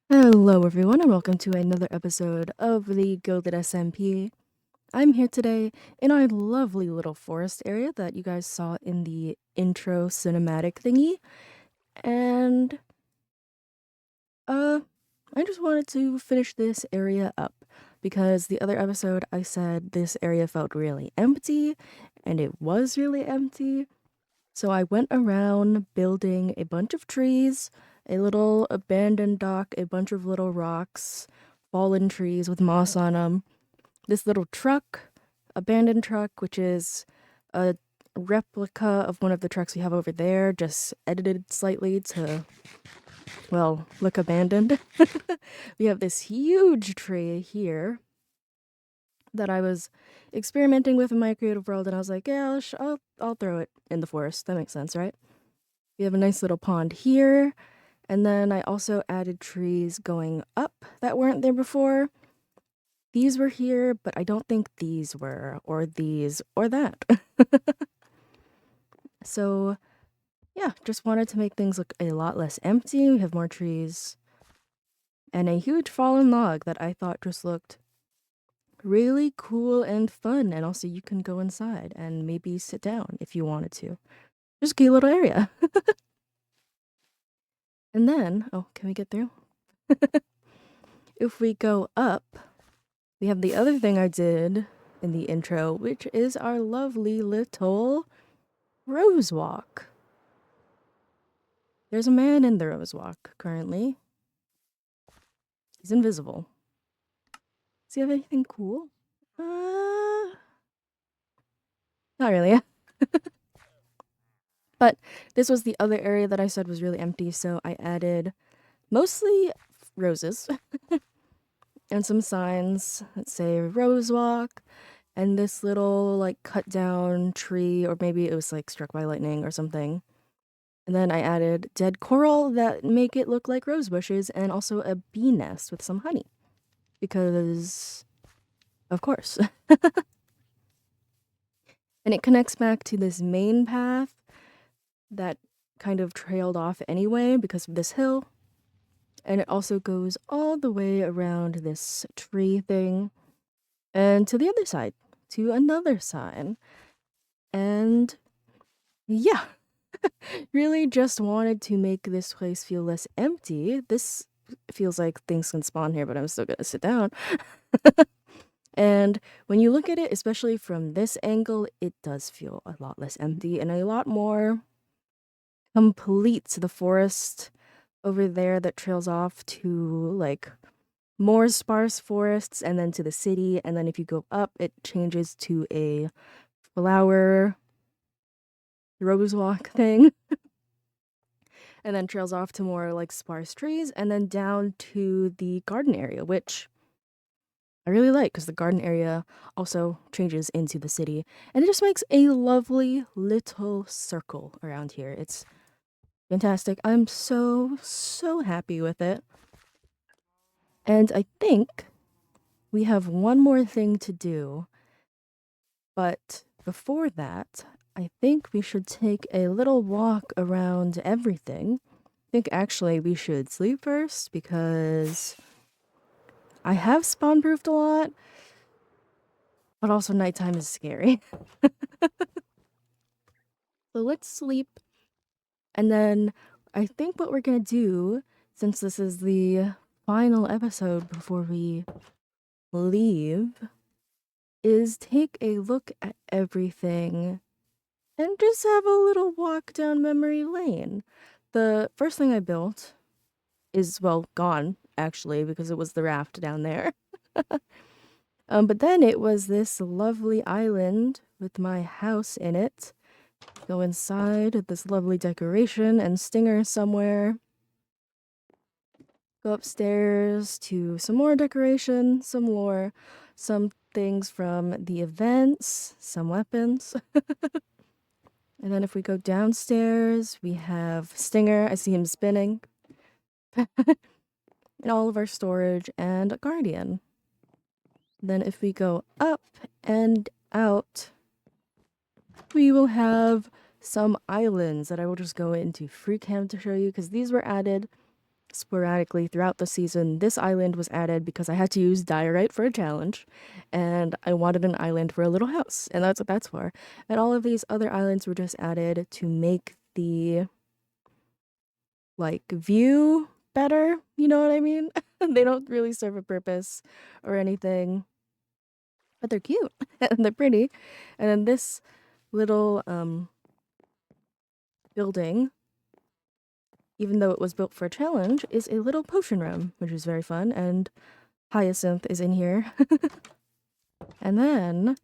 Hello, everyone, and welcome to another episode of the Gilded SMP. I'm here today in our lovely little forest area that you guys saw in the intro cinematic thingy, and I just wanted to finish this area up because the other episode I said this area felt really empty, and it was really empty. So I went around building a bunch of trees, a little abandoned dock, a bunch of little rocks, fallen trees with moss on them, this little truck, abandoned truck, which is a replica of one of the trucks we have over there, just edited slightly to, well, look abandoned. We have this huge tree here that I was experimenting with in my creative world, and I was like, yeah, I'll throw it in the forest. That makes sense, right? We have a nice little pond here, and then I also added trees going up that weren't there before. These were here, but I don't think these were, or these, or that. So, yeah, just wanted to make things look a lot less empty. We have more trees, and a huge fallen log that I thought just looked really cool and fun. And also, you can go inside and maybe sit down if you wanted to. Just a cute little area. And then, oh, can we get through? If we go up, we have the other thing I did in the intro, which is our lovely little rose walk. There's a man in the rose walk currently. He's invisible. Does he have anything cool? Not really. But this was the other area that I said was really empty, so I added mostly roses and some signs that say rose walk and this little like cut down tree, or maybe it was like struck by lightning or something. And then I added dead coral that make it look like rose bushes, and also a bee nest with some honey. Because, of course. And it connects back to this main path that kind of trailed off anyway because of this hill. And it also goes all the way around this tree thing and to the other side, to another sign. And yeah, really just wanted to make this place feel less empty. This feels like things can spawn here, but I'm still gonna sit down. And when you look at it, especially from this angle, it does feel a lot less empty and a lot more complete. The forest over there that trails off to like more sparse forests and then to the city. And then if you go up, it changes to a flower rose walk thing. And then trails off to more like sparse trees and then down to the garden area, which I really like because the garden area also changes into the city, and it just makes a lovely little circle around here. It's fantastic. I'm so happy with it. And I think we have one more thing to do, but before that, I think we should take a little walk around everything. I think actually we should sleep first because I have spawn proofed a lot, but also nighttime is scary. So let's sleep. And then I think what we're gonna do, since this is the final episode before we leave, is take a look at everything and just have a little walk down memory lane. The first thing I built is, well, gone, actually, because it was the raft down there. But then it was this lovely island with my house in it. Go inside with this lovely decoration and stinger somewhere. Go upstairs to some more decoration, some lore, some things from the events, some weapons. And then if we go downstairs, we have Stinger. I see him spinning. And all of our storage and a Guardian. Then if we go up and out, we will have some islands that I will just go into free cam to show you because these were added sporadically throughout the season. This island was added because I had to use diorite for a challenge, and I wanted an island for a little house, and that's what that's for. And all of these other islands were just added to make the view better, you know what I mean? They don't really serve a purpose or anything, but they're cute and they're pretty. And then this little building, even though it was built for a challenge, is a little potion room, which is very fun, and Hyacinth is in here. And then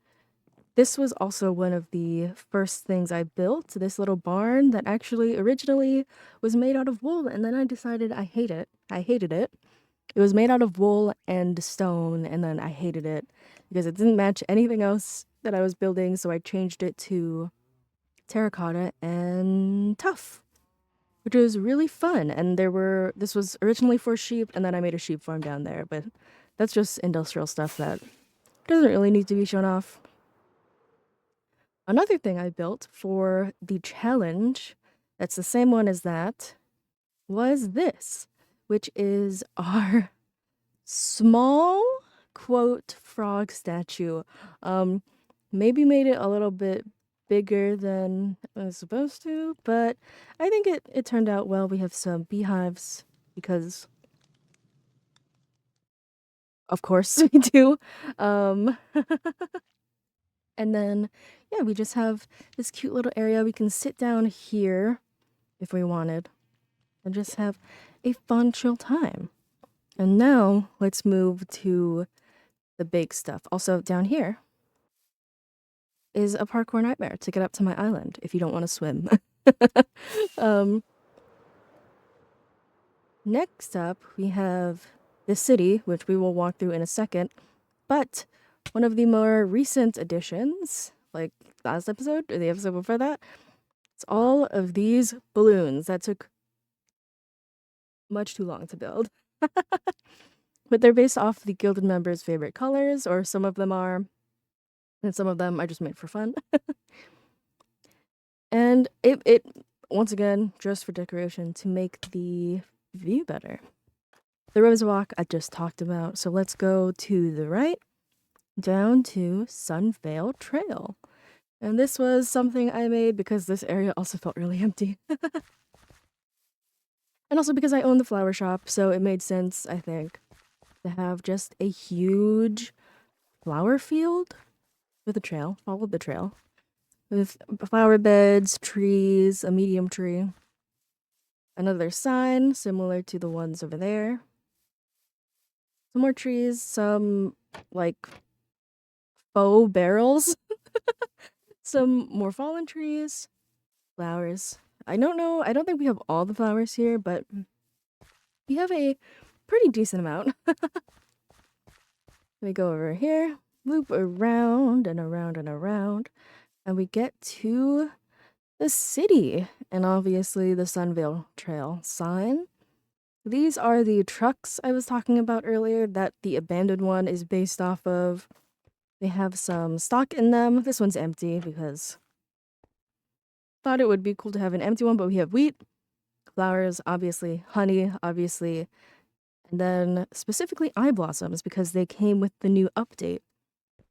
this was also one of the first things I built, this little barn that actually originally was made out of wool, and then I decided I hated it. It was made out of wool and stone, and then I hated it because it didn't match anything else that I was building, so I changed it to terracotta and tough, which was really fun. And this was originally for sheep, and then I made a sheep farm down there, but that's just industrial stuff that doesn't really need to be shown off. Another thing I built for the challenge, that's the same one as that, was this, which is our small quote frog statue. Maybe made it a little bit bigger than I was supposed to, but I think it turned out well. We have some beehives because of course we do. Um and then yeah, we just have this cute little area. We can sit down here if we wanted and just have a fun chill time. And now let's move to the big stuff. Also down here is a parkour nightmare to get up to my island if you don't want to swim. um, Next up, we have the city, which we will walk through in a second. But one of the more recent additions, like last episode or the episode before that, it's all of these balloons that took much too long to build. But they're based off the Gilded members' favorite colors, or some of them are, and some of them I just made for fun. And it once again, just for decoration, to make the view better. The rose walk I just talked about, so let's go to the right, down to Sunvale Trail. And this was something I made because this area also felt really empty. And also because I own the flower shop, so it made sense, I think, to have just a huge flower field with a trail. Follow the trail. With flower beds, trees, a medium tree. Another sign similar to the ones over there. Some more trees, some like faux barrels. Some more fallen trees. Flowers. I don't know. I don't think we have all the flowers here, but we have a pretty decent amount. We go over here, loop around and around and around, and we get to the city. And obviously the Sunvale Trail sign. These are the trucks I was talking about earlier that the abandoned one is based off of. They have some stock in them. This one's empty because thought it would be cool to have an empty one, but we have wheat, flowers, obviously, honey, obviously, and then specifically eye blossoms because they came with the new update.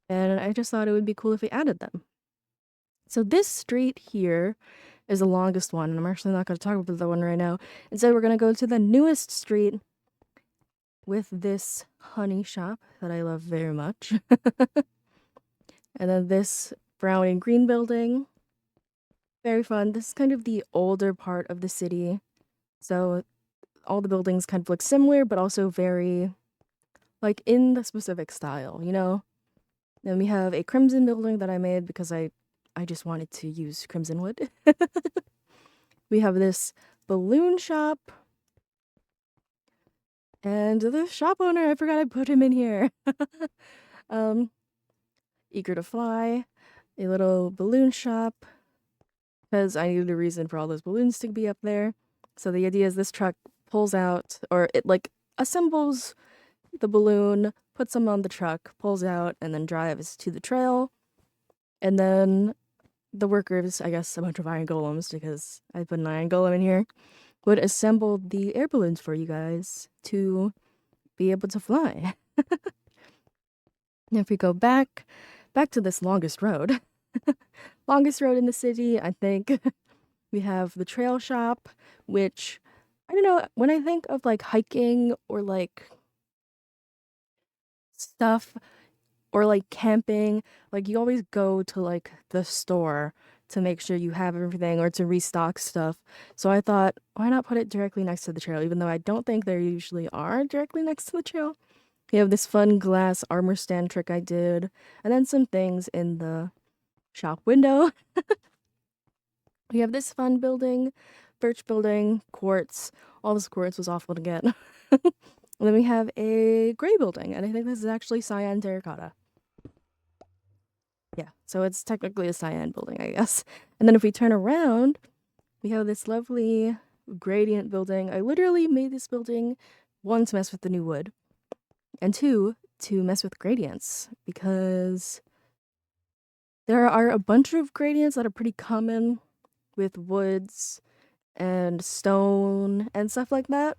And I just thought it would be cool if we added them. So this street here is the longest one, and I'm actually not going to talk about the one right now. Instead, we're going to go to the newest street with this honey shop that I love very much. And then this brown and green building. Very fun. This is kind of the older part of the city. So all the buildings kind of look similar, but also very, like, in the specific style, you know? Then we have a crimson building that I made because I just wanted to use crimson wood. We have this balloon shop. And the shop owner, I forgot I put him in here. Eager to fly. A little balloon shop. Because I needed a reason for all those balloons to be up there. So the idea is this truck pulls out, or it like assembles the balloon, puts them on the truck, pulls out, and then drives to the trail. And then the workers, I guess a bunch of iron golems, because I put an iron golem in here, would assemble the air balloons for you guys to be able to fly. And if we go back to this longest road, longest road in the city, I think we have the trail shop, which I don't know, when I think of like hiking or like stuff or like camping, like you always go to like the store to make sure you have everything or to restock stuff. So I thought, why not put it directly next to the trail, even though I don't think there usually are directly next to the trail. We have this fun glass armor stand trick I did, and then some things in the shop window. We have this fun building, birch building, quartz. All this quartz was awful to get. And then we have a gray building, and I think this is actually cyan terracotta. Yeah, so it's technically a cyan building, I guess. And then if we turn around, we have this lovely gradient building. I literally made this building, one, to mess with the new wood, and two, to mess with gradients, because there are a bunch of gradients that are pretty common with woods and stone and stuff like that.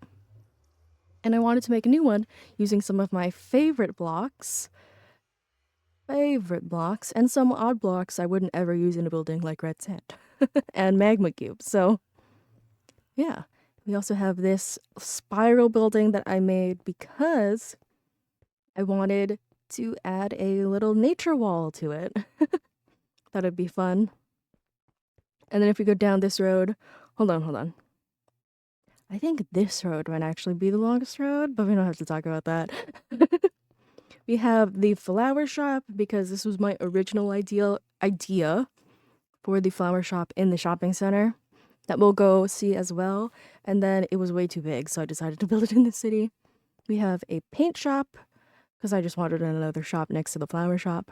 And I wanted to make a new one using some of my favorite blocks, and some odd blocks I wouldn't ever use in a building like red sand and magma cube. So yeah, we also have this spiral building that I made because I wanted to add a little nature wall to it. That'd be fun. And then if we go down this road, hold on. I think this road might actually be the longest road, but we don't have to talk about that. We have the flower shop because this was my original idea for the flower shop in the shopping center that we'll go see as well. And then it was way too big, so I decided to build it in the city. We have a paint shop because I just wanted another shop next to the flower shop.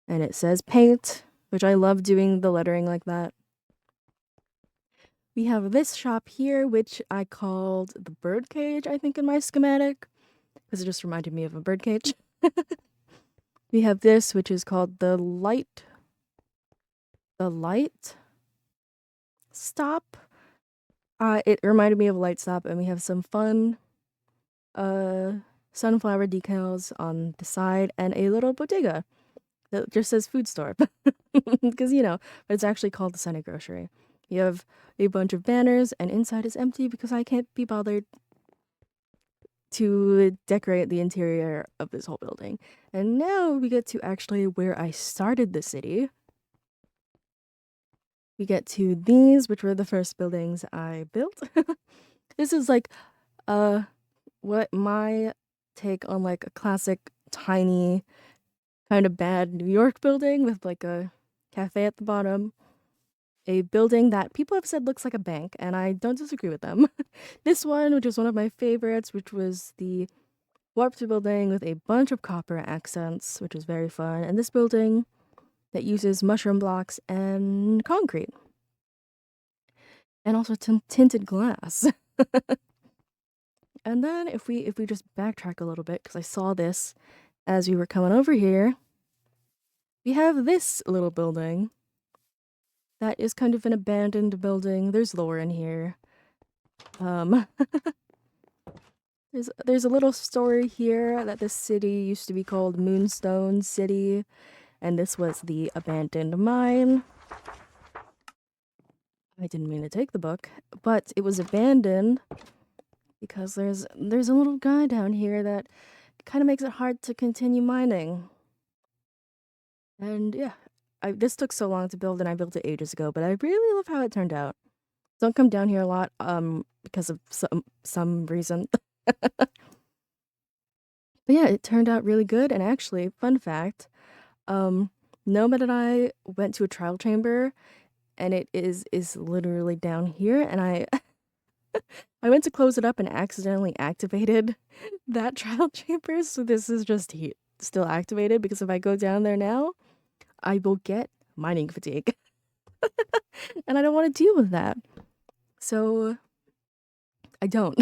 And it says paint, which I love doing the lettering like that. We have this shop here, which I called the bird cage, I think, in my schematic, because it just reminded me of a bird cage. We have this, which is called the light stop. It reminded me of a light stop, and we have some fun sunflower decals on the side and a little bodega that just says food store, because but it's actually called the Sunny Grocery. You have a bunch of banners, and inside is empty because I can't be bothered to decorate the interior of this whole building. And now we get to actually where I started the city. We get to these, which were the first buildings I built. This is like what my take on like a classic tiny kind of bad New York building with like a cafe at the bottom. A building that people have said looks like a bank, and I don't disagree with them. This one, which was one of my favorites, which was the warped building with a bunch of copper accents, which was very fun. And this building that uses mushroom blocks and concrete. And also tinted glass. And then if we just backtrack a little bit, because I saw this as we were coming over here, we have this little building that is kind of an abandoned building. There's lore in here. There's a little story here that this city used to be called Moonstone City, and this was the abandoned mine. I didn't mean to take the book, but it was abandoned because there's a little guy down here that kind of makes it hard to continue mining. And yeah, this took so long to build, and I built it ages ago, but I really love how it turned out. Don't come down here a lot, because of some reason. But yeah, it turned out really good, and actually, fun fact, Nomad and I went to a trial chamber, and it is literally down here, and I I went to close it up and accidentally activated that trial chamber, so this is just still activated, because if I go down there now, I will get mining fatigue. And I don't want to deal with that. So I don't.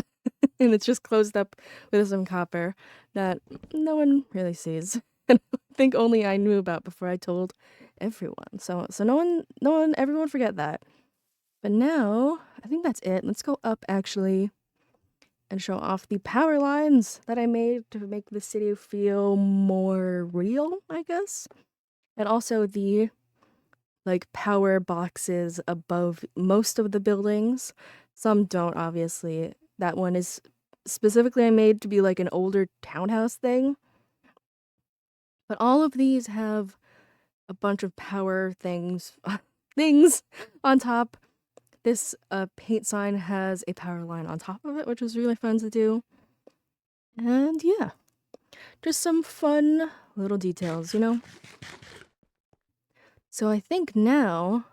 And it's just closed up with some copper that no one really sees. And I think only I knew about before I told everyone. So everyone forget that. But now, I think that's it. Let's go up actually and show off the power lines that I made to make the city feel more real, I guess. And also the power boxes above most of the buildings. Some don't, obviously. That one is specifically made to be like an older townhouse thing. But all of these have a bunch of power things on top. This paint sign has a power line on top of it, which was really fun to do. And yeah, just some fun little details, you know? So I think now,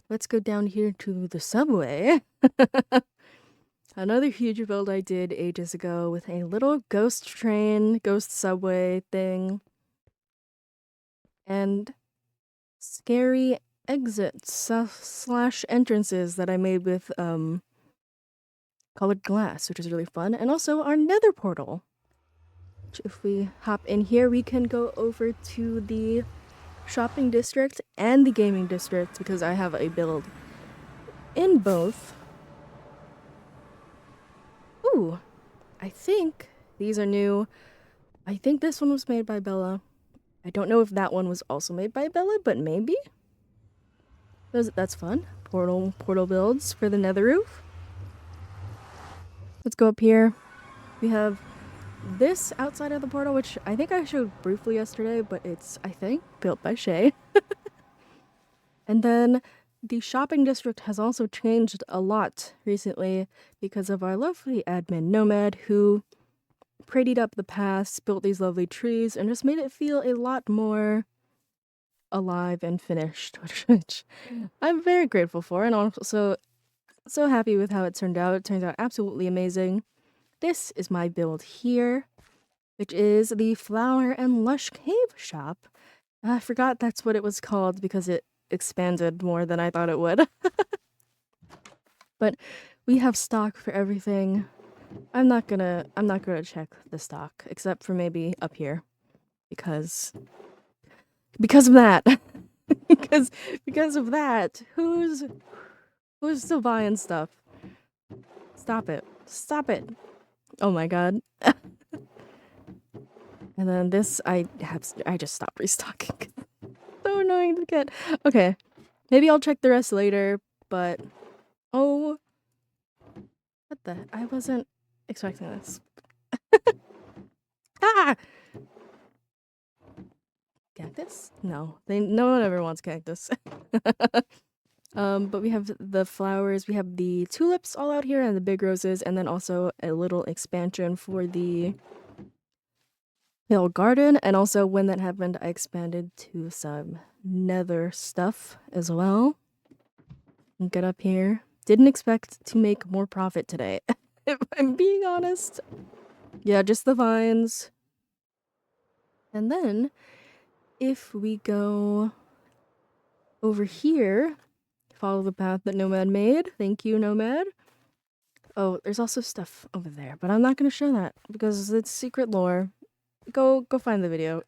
let's go down here to the subway. Another huge build I did ages ago with a little ghost train, ghost subway thing. And scary exits / entrances that I made with colored glass, which is really fun. And also our nether portal. Which if we hop in here, we can go over to the shopping district and the gaming district, because I have a build in both. Ooh, I think these are new. I think this one was made by Bella. I don't know if that one was also made by Bella, but maybe. That's fun. Portal builds for the nether roof. Let's go up here. We have this outside of the portal, which I think I showed briefly yesterday, but it's, I think, built by Shay. And then the shopping district has also changed a lot recently because of our lovely admin Nomad, who prettied up the past, built these lovely trees, and just made it feel a lot more alive and finished, which I'm very grateful for, and also so happy with how it turned out. It turns out absolutely amazing. This is my build here, which is the Flower and Lush Cave shop. I forgot that's what it was called because it expanded more than I thought it would. But we have stock for everything. I'm not gonna check the stock except for maybe up here because of that. because of that. Who's still buying stuff? Stop it. Oh my god. And then this I just stopped restocking. So annoying to get. Okay. Maybe I'll check the rest later, but oh, what the? I wasn't expecting this. Ah! Cactus? No. No one ever wants cactus. But we have the flowers, we have the tulips all out here and the big roses, and then also a little expansion for the hill garden. And also when that happened, I expanded to some nether stuff as well. And get up here. Didn't expect to make more profit today, if I'm being honest. Yeah, just the vines. And then if we go over here, follow the path that Nomad made. Thank you, Nomad. Oh, there's also stuff over there, but I'm not gonna show that because it's secret lore. Go find the video.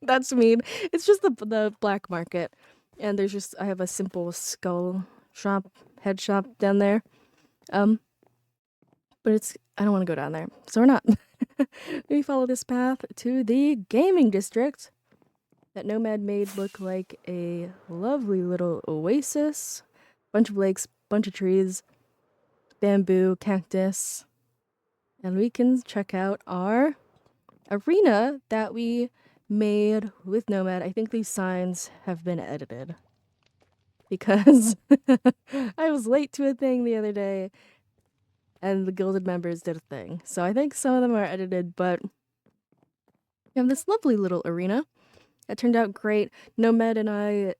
That's mean. It's just the black market, and there's just I have a simple skull shop, head shop down there. But I don't want to go down there, so we're not. We follow this path to the gaming district that Nomad made look like a lovely little oasis. Bunch of lakes, bunch of trees, bamboo, cactus, and we can check out our arena that we made with Nomad. I think these signs have been edited because I was late to a thing the other day and the Gilded members did a thing. So I think some of them are edited, but we have this lovely little arena that turned out great. Nomad and I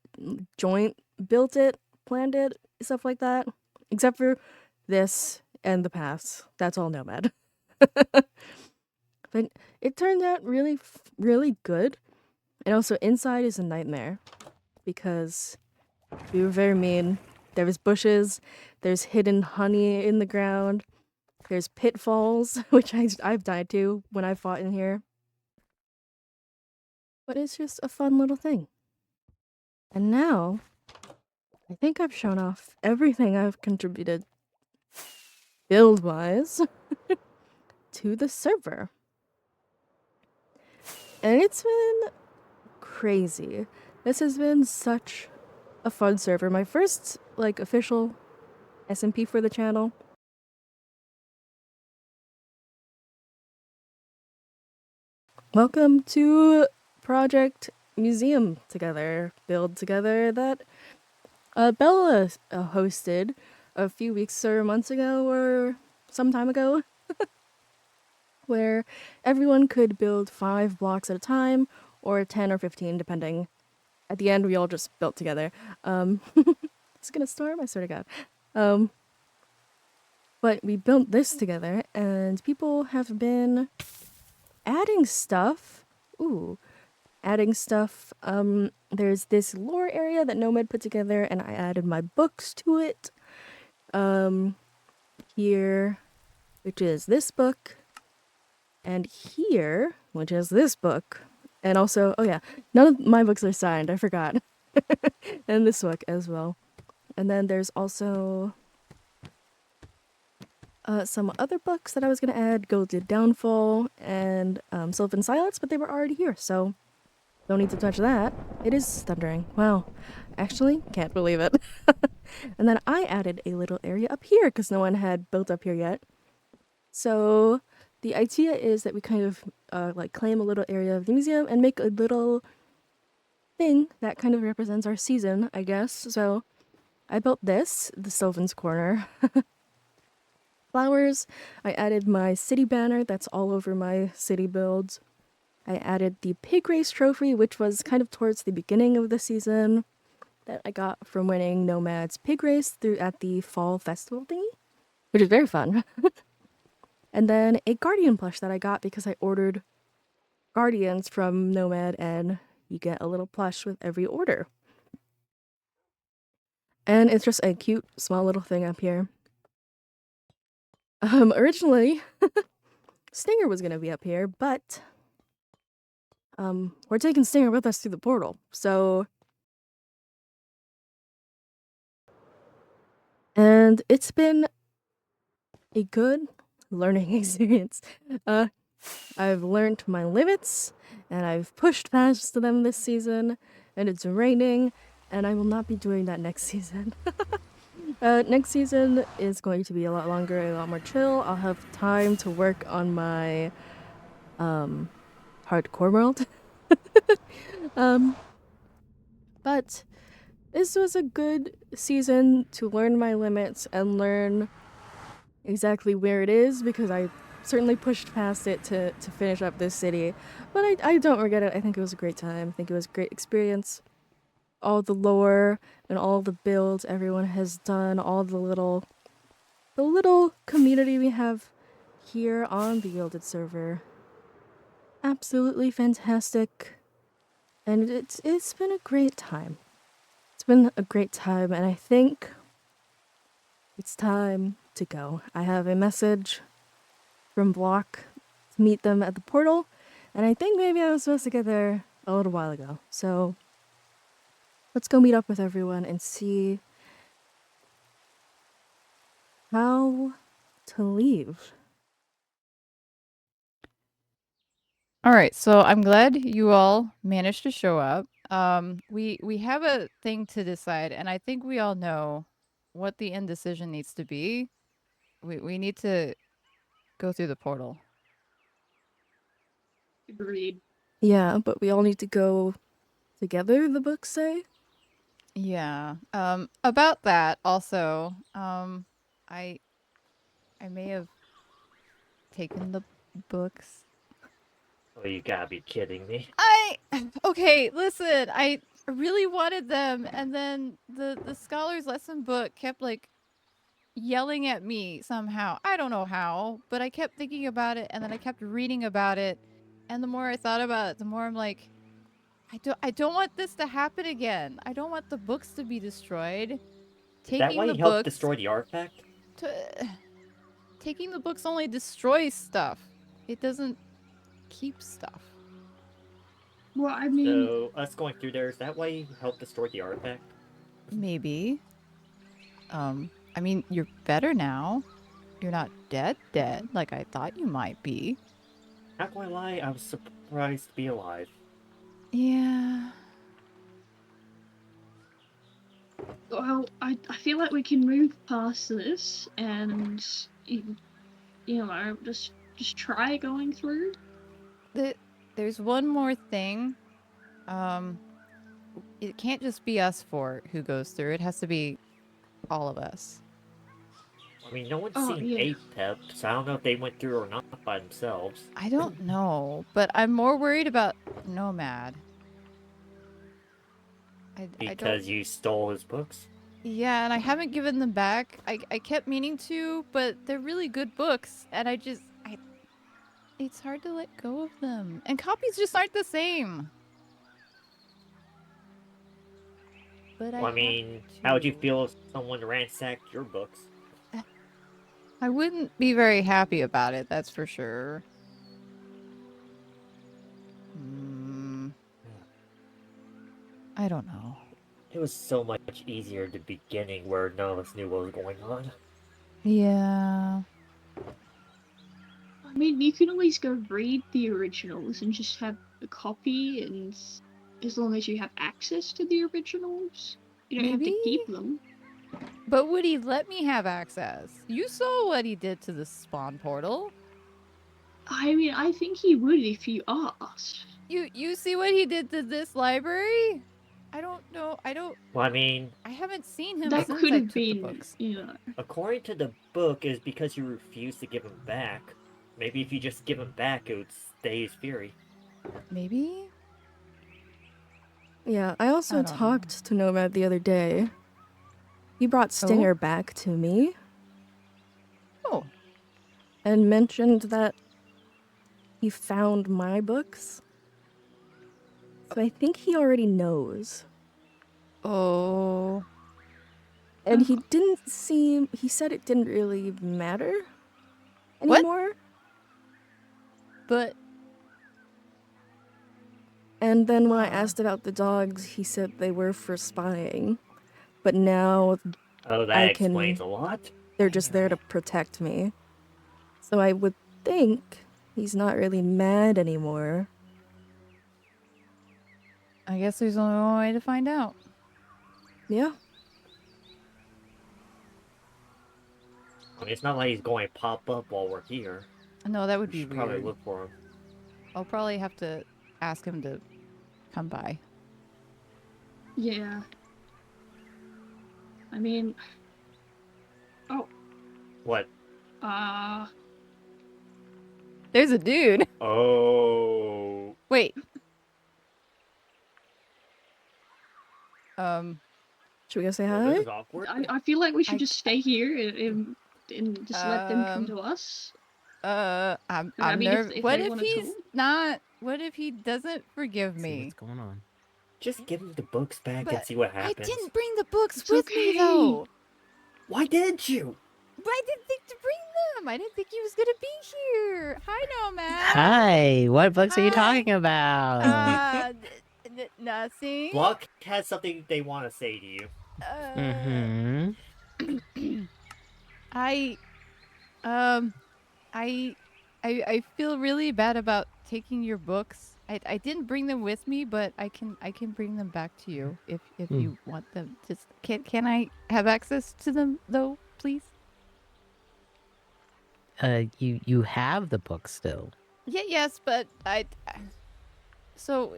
joint built it, planned it, stuff like that. Except for this and the paths. That's all Nomad. But it turned out really, really good. And also inside is a nightmare because we were very mean. There was bushes, there's hidden honey in the ground, there's pitfalls, which I've died to when I fought in here. But it's just a fun little thing. And now, I think I've shown off everything I've contributed build-wise to the server. And it's been crazy. This has been such a fun server. My first, official SMP for the channel. Welcome to Project Museum Together, Build Together, that Bella hosted a few weeks or months ago or some time ago, where everyone could build 5 blocks at a time, or 10 or 15, depending. At the end, we all just built together. It's gonna storm, I swear to God. But we built this together, and people have been adding stuff. Adding stuff. There's this lore area that Nomad put together, and I added my books to it. Here, which is this book, and here, which is this book. And also, oh yeah, none of my books are signed, I forgot. And this book as well. And then there's also some other books that I was going to add, Gilded Downfall and Sylvan Silence, but they were already here, so don't need to touch that. It is thundering. Wow. Actually, can't believe it. And then I added a little area up here because no one had built up here yet. So the idea is that we kind of claim a little area of the museum and make a little thing that kind of represents our season, I guess. So I built this, the Sylvan's Corner. Flowers. I added my city banner that's all over my city builds. I added the pig race trophy, which was kind of towards the beginning of the season, that I got from winning Nomad's pig race at the fall festival thingy, which is very fun. And then a guardian plush that I got because I ordered guardians from Nomad, and you get a little plush with every order. And it's just a cute, small little thing up here. Originally, Stinger was gonna be up here, but we're taking Stinger with us through the portal, so. And it's been a good learning experience. I've learned my limits, and I've pushed past them this season, and it's raining, and I will not be doing that next season. Next season is going to be a lot longer, a lot more chill. I'll have time to work on my hardcore world. But this was a good season to learn my limits and learn exactly where it is, because I certainly pushed past it to finish up this city. But I don't regret it. I think it was a great time. I think it was a great experience. All the lore and all the builds everyone has done, all the little community we have here on the Gilded server. Absolutely fantastic. And it's been a great time. It's been a great time, and I think it's time to go. I have a message from Block to meet them at the portal, and I think maybe I was supposed to get there a little while ago. So let's go meet up with everyone and see how to leave. All right, so I'm glad you all managed to show up. We have a thing to decide, and I think we all know what the indecision needs to be. We need to go through the portal. Agreed. Yeah, but we all need to go together, the books say? Yeah. About that also, I I may have taken the books. Oh, you gotta be kidding me. Okay, listen, I really wanted them, and then the scholar's lesson book kept like yelling at me somehow. I don't know how, but I kept thinking about it, and then I kept reading about it, and the more I thought about it, the more I'm like, I don't want this to happen again. I don't want the books to be destroyed. Is that why you helped destroy the artifact? Taking the books only destroys stuff. It doesn't keep stuff. Well, I mean, So, us going through there, is that why you helped destroy the artifact? Maybe. I mean, you're better now. You're not dead like I thought you might be. Not gonna lie, I was surprised to be alive. Yeah. well, I feel like we can move past this and just try going through. There's one more thing. It can't just be us four who goes through. It has to be all of us. I mean, no one's Oh, seen yeah. Apep, so I don't know if they went through or not by themselves. I don't know, but I'm more worried about Nomad. Because you stole his books? Yeah, and I haven't given them back. I kept meaning to, but they're really good books, and it's hard to let go of them. And copies just aren't the same. But Well, I mean, how would you feel if someone ransacked your books? I wouldn't be very happy about it, that's for sure. I don't know. It was so much easier at the beginning where none of us knew what was going on. Yeah. I mean, you can always go read the originals and just have a copy, and as long as you have access to the originals, you don't have to keep them. But would he let me have access? You saw what he did to the spawn portal. I mean, I think he would if you asked. You see what he did to this library? I don't know. Well, I mean, I haven't seen him that since could I have took the been, books. According to the book, is because you refused to give him back. Maybe if you just give him back, it would stay his fury. Maybe? Yeah, I also talked to Nomad the other day. He brought Stinger back to me. Oh. And mentioned that he found my books. So I think he already knows. Oh. And he said it didn't really matter anymore. What? But... And then when I asked about the dogs, he said they were for spying. But now that explains a lot. They're just there to protect me. So I would think he's not really mad anymore. I guess there's only one way to find out. Yeah. I mean, it's not like he's going to pop up while we're here. No, that would be weird. Probably look for him. I'll probably have to ask him to come by. Yeah. I mean... Oh. What? There's a dude. Oh. Wait. Should we go say hi? This is awkward. I feel like we should just stay here and just let them come to us. I'm nervous. What if he's not? What if he doesn't forgive me? What's going on? Just give him the books back and see what happens. I didn't bring the books with me, though. Why didn't you? I didn't think to bring them. I didn't think he was gonna be here. Hi, Nomad. Hi, what books are you Hi. talking about? Nothing. Block has something they want to say to you. I um I feel really bad about taking your books. I didn't bring them with me, but I can bring them back to you if you want them. Just can I have access to them though, please? You have the book still. Yeah, yes, but so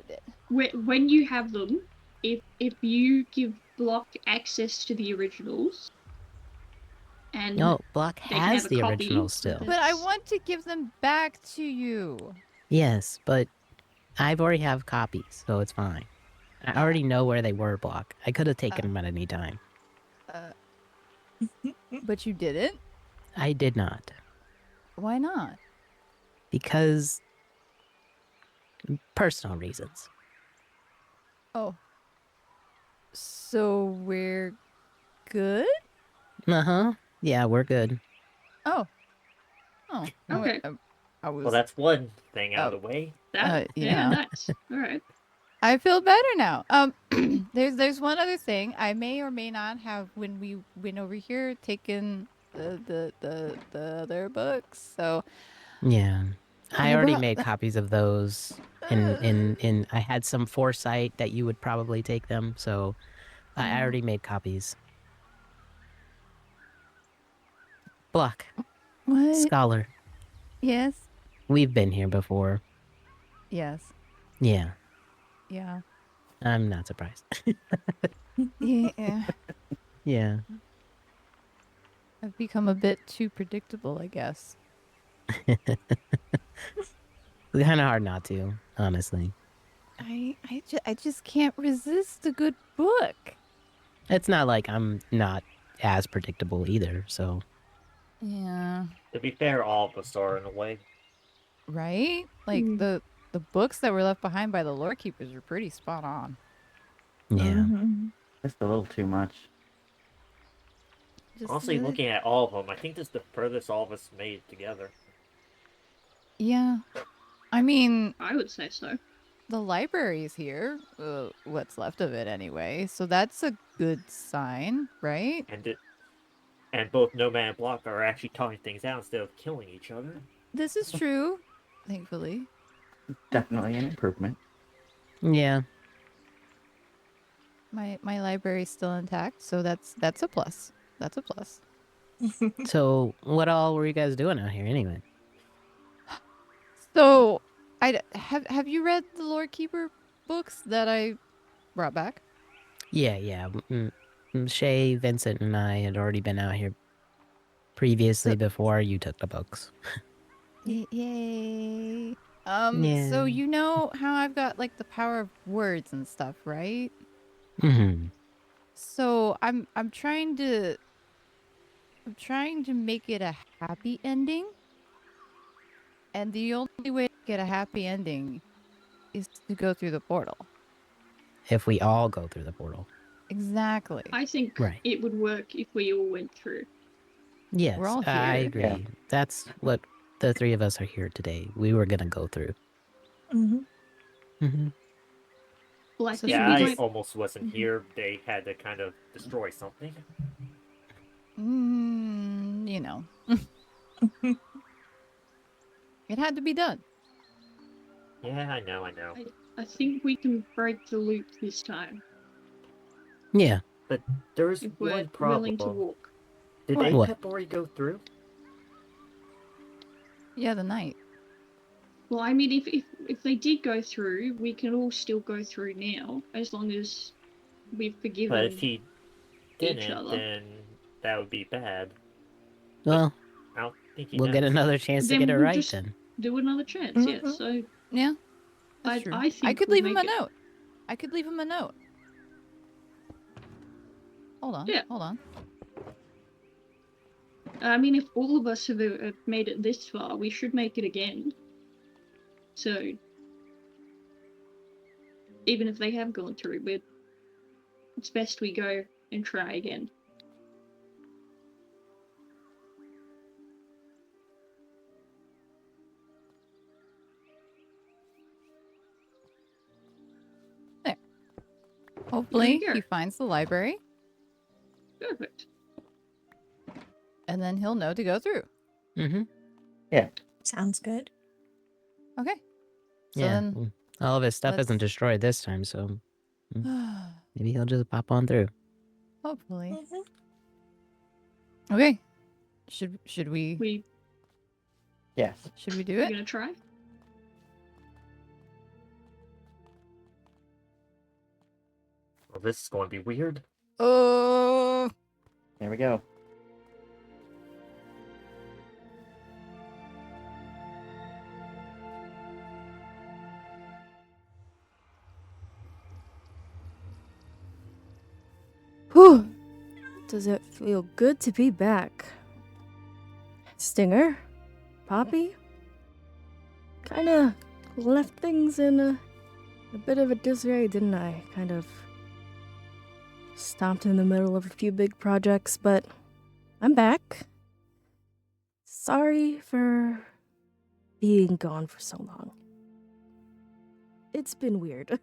When you have them, if you give Block access to the originals, and No, Block they can has have a the copy, original still. but I want to give them back to you. Yes, but I've already have copies, so it's fine. I already know where they were, Block. I could have taken them at any time. But you didn't? I did not. Why not? Because personal reasons. Oh. So we're good? Uh-huh. Yeah, we're good. Oh. Oh. Okay. I was Well, that's one thing out of the way. that yeah. nice. All right. I feel better now. There's one other thing. I may or may not have when we went over here taken the other books. So Yeah. I I already brought made copies of those and I had some foresight that you would probably take them, so I already made copies. Block. what? Scholar. Yes. We've been here before. Yes. Yeah. Yeah. I'm not surprised. Yeah. Yeah. I've become a bit too predictable, I guess. It's kind of hard not to, honestly. I just can't resist a good book. It's not like I'm not as predictable either, so. Yeah. To be fair, all of us are in a way. Right? Like the books that were left behind by the lore keepers were pretty spot on. Yeah. Just a little too much. Just Honestly, the other- looking at all of them, I think this is the furthest all of us made it together. Yeah. I mean, I would say so. the library's here. What's left of it anyway. So that's a good sign, right? And both Nomad and Block are actually talking things out instead of killing each other. This is true, thankfully. Definitely an improvement. Yeah. My library's still intact, so that's a plus. That's a plus. So, what all were you guys doing out here anyway? So, have you read the lore keeper books that I brought back? Yeah. Shay, Vincent, and I had already been out here previously before you took the books. Yay. Yeah. So you know how I've got like the power of words and stuff, right? Mm-hmm. So I'm trying to make it a happy ending. And the only way to get a happy ending is to go through the portal. If we all go through the portal. Exactly. I think Right. it would work if we all went through. Yes, We're all I here. agree. Yeah. That's what the three of us are here today. We were gonna go through. Mm-hmm. Well, I So think Yeah, we I might. almost wasn't here. They had to kind of destroy something. You know. It had to be done. Yeah, I know. I think we can break the loop this time Yeah. But there's if we're one problem. willing to walk. Did What? Apep already go through? Yeah, the night. Well, I mean, if they did go through, we can all still go through now, as long as we've forgiven But if he each didn't, other. then that would be bad. Well, I don't think he we'll get knows. another chance to Then get it we'll right just then. do another chance. Yeah. So Yeah. That's true. I think I could we'll leave him a make it. note. I could leave him a note. Hold on. Yeah. Hold on. I mean, if all of us have made it this far, we should make it again. So even if they have gone through, it's best we go and try again. Hopefully, Here we he go. finds the library, Perfect. and then he'll know to go through. Mm-hmm. Sounds good. Okay. So Yeah. then, well, all of his stuff isn't let's- destroyed this time, so maybe he'll just pop on through. hopefully. Mhm. Okay. Should we Yes. do You it? gonna try? Well, this is going to be weird. Oh. There we go. Whew. Does it feel good to be back? Stinger? Poppy? Kinda left things in a bit of a disarray, didn't I? Kind of stomped in the middle of a few big projects, but I'm back. Sorry for being gone for so long. It's been weird.